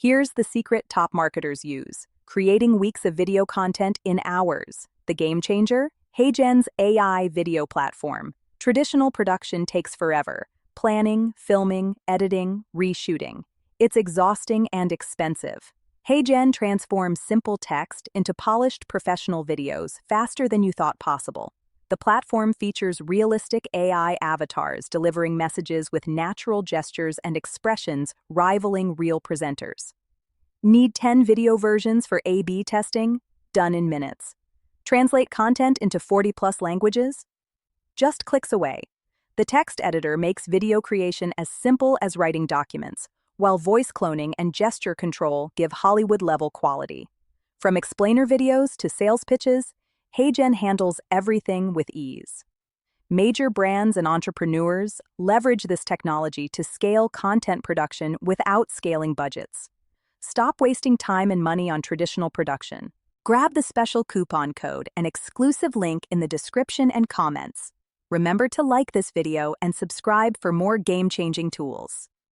Here's the secret top marketers use: creating weeks of video content in hours. The game changer? HeyGen's AI video platform. Traditional production takes forever. Planning, filming, editing, reshooting. It's exhausting and expensive. HeyGen transforms simple text into polished professional videos faster than you thought possible. The platform features realistic AI avatars delivering messages with natural gestures and expressions rivaling real presenters. Need 10 video versions for A/B testing? Done in minutes. Translate content into 40+ languages? Just clicks away. The text editor makes video creation as simple as writing documents, while voice cloning and gesture control give Hollywood-level quality. From explainer videos to sales pitches, HeyGen handles everything with ease. Major brands and entrepreneurs leverage this technology to scale content production without scaling budgets. Stop wasting time and money on traditional production. Grab the special coupon code and exclusive link in the description and comments. Remember to like this video and subscribe for more game-changing tools.